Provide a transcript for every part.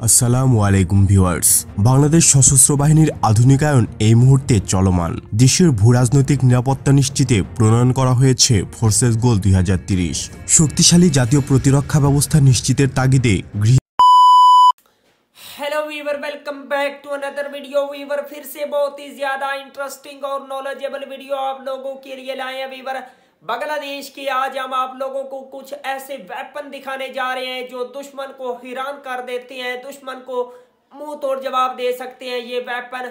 আসসালামু আলাইকুম ভিউয়ার্স। বাংলাদেশ সশস্ত্র বাহিনীর আধুনিকায়ন এই মুহূর্তে চলমান। দেশের ভূরাজনৈতিক নিরাপত্তা নিশ্চিতে প্রণয়ন করা হয়েছে ফোর্সেস গোল 2030। শক্তিশালী জাতীয় প্রতিরক্ষা ব্যবস্থা নিশ্চিতের তাগিদে hello viewer, welcome back to another video. Viewer फिर से बहुत ही ज्यादा इंटरेस्टिंग और नॉलेजेबल वीडियो आप लोगों के लिए लाए हैं। वीवर बांग्लादेश की आज हम आप लोगों को कुछ ऐसे वेपन दिखाने जा रहे हैं जो दुश्मन को हैरान कर देते हैं, दुश्मन को मुंह तोड़ जवाब दे सकते हैं ये weapon.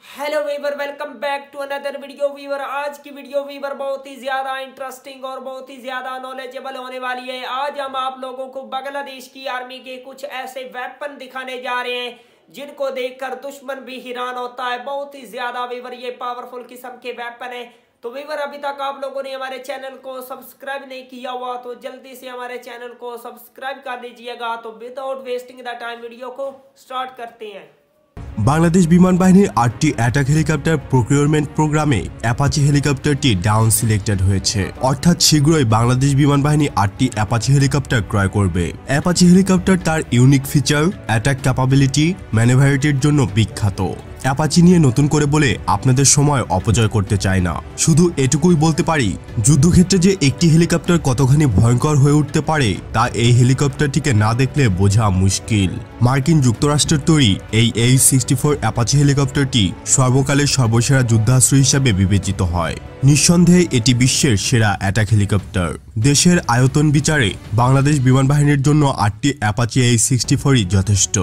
Hello viewer, welcome back to another video. Viewer आज की वीडियो वीवर बहुत ही ज्यादा इंटरेस्टिंग और बहुत ही ज्यादा नॉलेजेबल होने वाली है। आज हम आप लोगों को बांग्लादेश की आर्मी के कुछ ऐसे वेपन दिखाने जा रहे हैं जिनको देखकर दुश्मन भी हैरान होता है। बहुत ही ज्यादा वीवर ये पावरफुल किस्म के वेपन है। तो वीवर अभी तक आप लोगों ने हमारे चैनल को सब्सक्राइब नहीं किया हुआ तो जल्दी से हमारे चैनल को सब्सक्राइब कर दीजिएगा। तो without wasting the time video को स्टार्ट करते हैं। বাংলাদেশ বিমান বাহিনীর 8টি অ্যাটাক হেলিকপ্টার প্রকিউরমেন্ট প্রোগ্রামে অ্যাপাচি হেলিকপ্টারটি ডাউন সিলেক্টেড হয়েছে। অর্থাৎ শীঘ্রই বাংলাদেশ বিমান বাহিনী 8টি অ্যাপাচি হেলিকপ্টার ক্রয় করবে। অ্যাপাচি হেলিকপ্টার তার ইউনিক ফিচার, অ্যাটাক ক্যাপাবিলিটি, ম্যানেভারিটির জন্য বিখ্যাত। অ্যাপাচি নিয়ে নতুন করে বলে আপনাদের সময় অপচয় করতে চাই না, শুধু এটুকুই বলতে পারি যুদ্ধক্ষেত্রে যে একটি হেলিকপ্টার কতখানি ভয়ঙ্কর হয়ে উঠতে পারে তা এই হেলিকপ্টারটিকে না দেখলে বোঝা মুশকিল। মার্কিন যুক্তরাষ্ট্রের তৈরি এই H-64 অ্যাপাচি হেলিকপ্টারটি সর্বকালের সর্বসেরা যুদ্ধাস্ত্র হিসাবে বিবেচিত হয়। নিঃসন্দেহে এটি বিশ্বের সেরা অ্যাটাক হেলিকপ্টার। দেশের আয়তন বিচারে বাংলাদেশ বিমান বাহিনীর জন্য 8টি অ্যাপাচি H-64ই যথেষ্ট।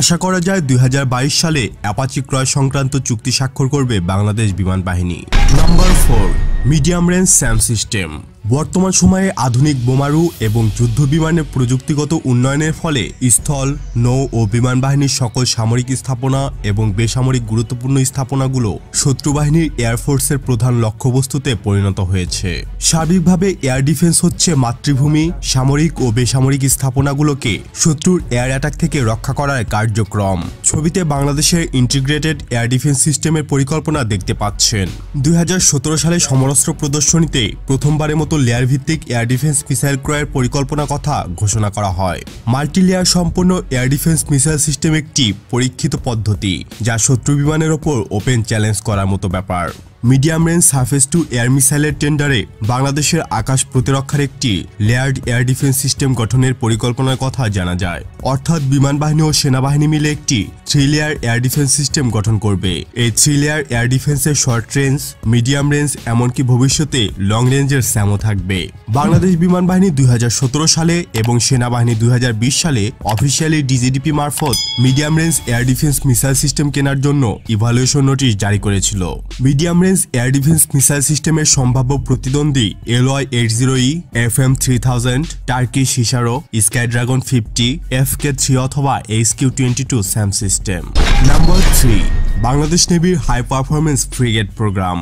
আশা করা যায় 2022 সালে অ্যাপাচি ক্রয় সংক্রান্ত চুক্তি স্বাক্ষর করবে বাংলাদেশ বিমান বাহিনী। Number 4, medium range Sam system. বর্তমান সময়ে আধুনিক বোমারু এবং যুদ্ধ বিমানের প্রযুক্তিগত উন্নয়নের ফলে স্থল, নৌ ও বিমান বাহিনীর সকল সামরিক স্থাপনা এবং বেসামরিক গুরুত্বপূর্ণ স্থাপনাগুলো শত্রু বাহিনীর এয়ারফোর্সের প্রধান লক্ষ্যবস্তুতে পরিণত হয়েছে। সার্বিকভাবে এয়ার ডিফেন্স হচ্ছে মাতৃভূমি, সামরিক ও বেসামরিক স্থাপনাগুলোকে শত্রুর এয়ার অ্যাটাক থেকে রক্ষা করার কার্যক্রম। ছবিতে বাংলাদেশের ইন্টিগ্রেটেড এয়ার ডিফেন্স সিস্টেমের পরিকল্পনা দেখতে পাচ্ছেন। 2017 সালে সমরাস্ত্র প্রদর্শনীতে প্রথমবারের মতো লেয়ার ভিত্তিক এয়ার ডিফেন্স মিসাইল ক্রয়ের পরিকল্পনা কথা ঘোষণা করা হয়। মাল্টি লেয়ার সম্পন্ন এয়ার ডিফেন্স মিসাইল সিস্টেম একটি পরীক্ষিত পদ্ধতি যা শত্রু বিমানের ওপর ওপেন চ্যালেঞ্জ করার মতো ব্যাপার। Medium range surface two air মিসাইলের টেন্ডারে বাংলাদেশের আকাশ প্রতিরক্ষার একটি লেয়ার্ড এয়ার ডিফেন্স সিস্টেম গঠনের পরিকল্পনার কথা জানা যায়। অর্থাৎ বিমান বাহিনী ও সেনাবাহিনী মিলে একটি 3 লেয়ার এয়ার ডিফেন্স সিস্টেম গঠন করবে। এই 3 লেয়ার এয়ার ডিফেন্সের শর্ট রেঞ্জ, মিডিয়াম রেঞ্জ এমনকি ভবিষ্যতে লং রেঞ্জের স্যামও থাকবে। বাংলাদেশ বিমান বাহিনী 2017 সালে এবং সেনাবাহিনী 2020 সালে অফিসিয়ালি ডিজিডিপি মারফত medium range air defence missile system কেনার জন্য ইভালুয়েশন নোটিশ জারি করেছিল। Medium range air defence missile সিস্টেমের সম্ভাব্য প্রতিদ্বন্দ্বী LY-80E, FM-3000, টার্কিশ হিসারো, স্কাইড্রাগন 50, FK-3 অথবা HQ-22 SAM system. Number 3, Bangladesh নেভির হাই পারফরমেন্স ফ্রিগেট প্রোগ্রাম।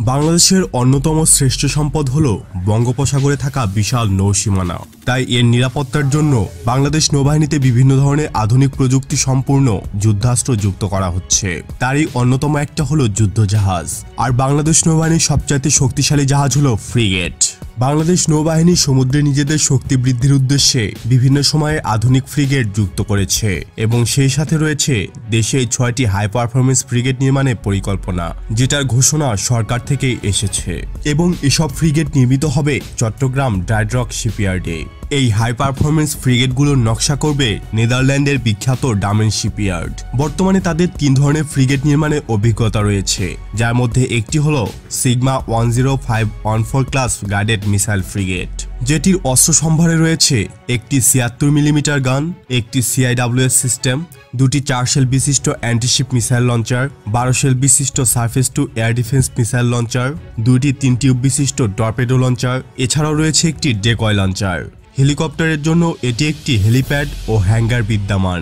বাংলাদেশের অন্যতম শ্রেষ্ঠ সম্পদ হল বঙ্গোপসাগরে থাকা বিশাল নৌসীমানা। তাই এর নিরাপত্তার জন্য বাংলাদেশ নৌবাহিনীতে বিভিন্ন ধরনের আধুনিক প্রযুক্তি সম্পূর্ণ যুদ্ধাস্ত্র যুক্ত করা হচ্ছে। তারই অন্যতম একটা হলো যুদ্ধজাহাজ। আর বাংলাদেশ নৌবাহিনীর সবচাইতে শক্তিশালী জাহাজ হলো ফ্রিগেট। বাংলাদেশ নৌবাহিনী সমুদ্রে নিজেদের শক্তি বৃদ্ধির উদ্দেশ্যে বিভিন্ন সময়ে আধুনিক ফ্রিগেট যুক্ত করেছে এবং সেই সাথে রয়েছে দেশে 6টি হাই পারফরমেন্স ফ্রিগেট নির্মাণের পরিকল্পনা, যেটার ঘোষণা সরকার থেকেই এসেছে এবং এসব ফ্রিগেট নির্মিত হবে চট্টগ্রাম ড্রাইডক শিপইয়ার্ডে। এই হাই পারফরমেন্স ফ্রিগেটগুলোর নকশা করবে নেদারল্যান্ডের বিখ্যাত ডামেন শিপইয়ার্ড। বর্তমানে তাদের 3 ধরনের ফ্রিগেট নির্মাণের অভিজ্ঞতা রয়েছে, যার মধ্যে একটি হলো sigma 10514 class guided missile frigate, যেটির অস্ত্র সম্ভারে রয়েছে একটি 76 মিলিমিটার গান, একটি CIWS সিস্টেম, 2টি 4 শেল বিশিষ্ট অ্যান্টিশিপ মিসাইল লঞ্চার, 12 শেল বিশিষ্ট surface two air defence missile launcher, 2টি 3 টিউব বিশিষ্ট টর্পেডো লঞ্চার, এছাড়াও রয়েছে একটি ডেকয় লঞ্চার। হেলিকপ্টারের জন্য এটি একটি হেলিপ্যাড ও হ্যাঙ্গার বিদ্যমান।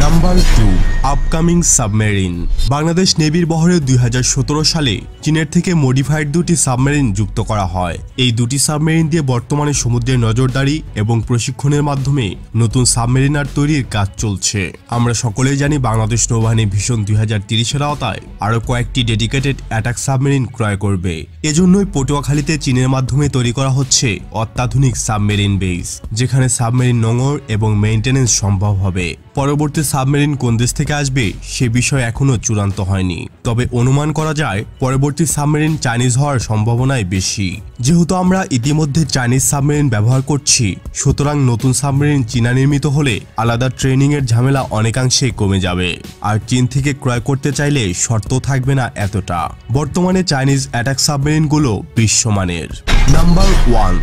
Number 2, upcoming submarine. বাংলাদেশ নেভির বহরে 2017 সালে চীনের থেকে মডিফাইড 2টি সাবমেরিন যুক্ত করা হয়। এই 2টি সাবমেরিন দিয়ে বর্তমানে সমুদ্রের নজরদারি এবং প্রশিক্ষণের মাধ্যমে নতুন সাবমেরিনার তৈরির কাজ চলছে। আমরা সকলেই জানি বাংলাদেশ নৌবাহিনী ভিশন 2030-এর আওতায় আরও কয়েকটি ডেডিকেটেড অ্যাটাক সাবমেরিন ক্রয় করবে। এজন্যই পটুয়াখালীতে চীনের মাধ্যমে তৈরি করা হচ্ছে অত্যাধুনিক সাবমেরিন বেস, যেখানে সাবমেরিন নোঙর এবং মেইনটেনেন্স সম্ভব হবে। পরবর্তী পরবর্তী সাবমেরিন কোন দেশ থেকে আসবে সে বিষয় এখনো চূড়ান্ত হয়নি, তবে অনুমান করা যায় পরবর্তী সাবমেরিন চাইনিজ হওয়ার সম্ভাবনাই বেশি। যেহেতু আমরা ইতিমধ্যে চাইনিজ সাবমেরিন ব্যবহার করছি, সুতরাং নতুন সাবমেরিন চীনা নির্মিত হলে আলাদা ট্রেনিং এর ঝামেলা অনেকাংশে কমে যাবে। আর চীন থেকে ক্রয় করতে চাইলে শর্ত থাকবে না এতটা। বর্তমানে চাইনিজ অ্যাটাক সাবমেরিনগুলো বিশ্বমানের। Number 1,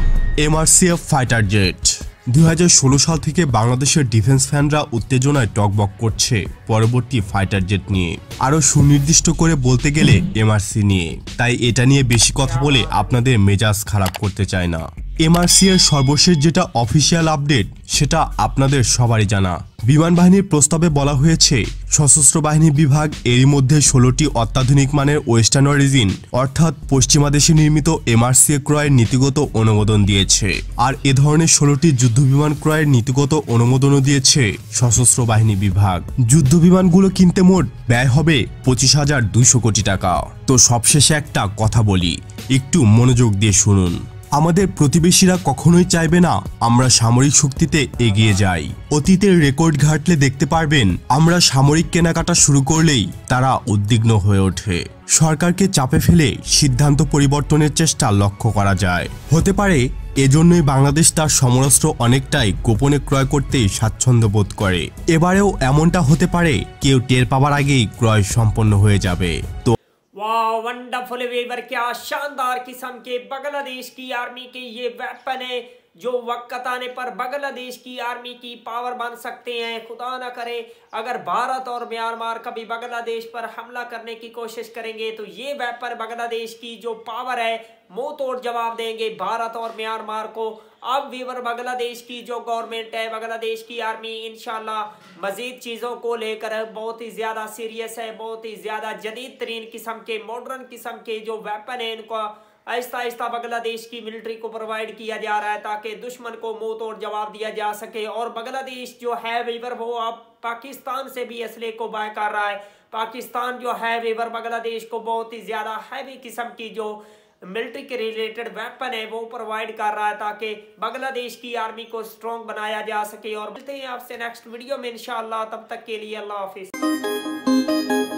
MRCF fighter jet. 2016 সাল থেকে বাংলাদেশের ডিফেন্স ফ্যানরা উত্তেজনায় টকবক করছে পরবর্তী ফাইটার জেট নিয়ে, আরও সুনির্দিষ্ট করে বলতে গেলে এমআরসি নিয়ে। তাই এটা নিয়ে বেশি কথা বলে আপনাদের মেজাজ খারাপ করতে চায় না। এমআরসি এর সর্বশেষ যেটা অফিসিয়াল আপডেট সেটা আপনাদের সবারই জানা। বিমান বাহিনীর প্রস্তাবে বলা হয়েছে সশস্ত্র বাহিনী বিভাগ এরই মধ্যে 16টি অত্যাধুনিক মানের ওয়েস্টার্ন অরিজিন অর্থাৎ পশ্চিমা দেশে নির্মিত এমআরসি ক্রয়ের নীতিগত অনুমোদন দিয়েছে। আর এ ধরনের 16টি যুদ্ধবিমান ক্রয়ের নীতিগত অনুমোদনও দিয়েছে সশস্ত্র বাহিনী বিভাগ। যুদ্ধবিমানগুলো কিনতে মোট ব্যয় হবে 25,200 কোটি টাকা। তো সবশেষে একটা কথা বলি, একটু মনোযোগ দিয়ে শুনুন। আমাদের প্রতিবেশীরা কখনোই চাইবে না আমরা সামরিক শক্তিতে এগিয়ে যাই। অতীতের রেকর্ড ঘাটলে দেখতে পারবেন আমরা সামরিক কেনাকাটা শুরু করলেই তারা উদ্বিগ্ন হয়ে ওঠে। সরকারকে চাপে ফেলে সিদ্ধান্ত পরিবর্তনের চেষ্টা লক্ষ্য করা যায়। হতে পারে এজন্যই বাংলাদেশ তার সমরাস্ত্র অনেকটাই গোপনে ক্রয় করতেই স্বাচ্ছন্দ্য বোধ করে। এবারেও এমনটা হতে পারে, কেউ টের পাওয়ার আগেই ক্রয় সম্পন্ন হয়ে যাবে। তো वाह वंडरफुल वीवर, क्या शानदार किस्म के बांग्लादेश की आर्मी के ये वेपन है जो वक्त आने पर बांग्लादेश की आर्मी की पावर बन सकते हैं। खुदा ना करे अगर भारत और म्यांमार कभी बांग्लादेश पर हमला करने की कोशिश करेंगे तो ये वेपन बांग्लादेश की जो पावर है मुंह तोड़ जवाब देंगे भारत और म्यांमार को। अब वीवर बांग्लादेश की जो गवर्नमेंट है, बांग्लादेश की आर्मी इंशाल्लाह मजीद चीज़ों को लेकर बहुत ही ज़्यादा सीरियस है। बहुत ही ज़्यादा जदीद तरीन किस्म के मॉडर्न किस्म के जो वेपन है इनको आहिस्ता आहिस्ता बांग्लादेश की मिलिट्री को प्रोवाइड किया जा रहा है ताकि दुश्मन को मुंह तोड़ जवाब दिया जा सके। और बांग्लादेश जो है वीवर वो अब पाकिस्तान से भी असले को बाय कर रहा है। पाकिस्तान जो है वीवर बांग्लादेश को बहुत ही ज़्यादा हैवी किस्म की जो मिलिट्री के रिलेटेड वेपन है वो प्रोवाइड कर रहा है ताकि बांग्लादेश की आर्मी को स्ट्रॉन्ग बनाया जा सके। और मिलते हैं आपसे नेक्स्ट वीडियो में इंशाअल्लाह, तब तक के लिए अल्लाह हाफिज।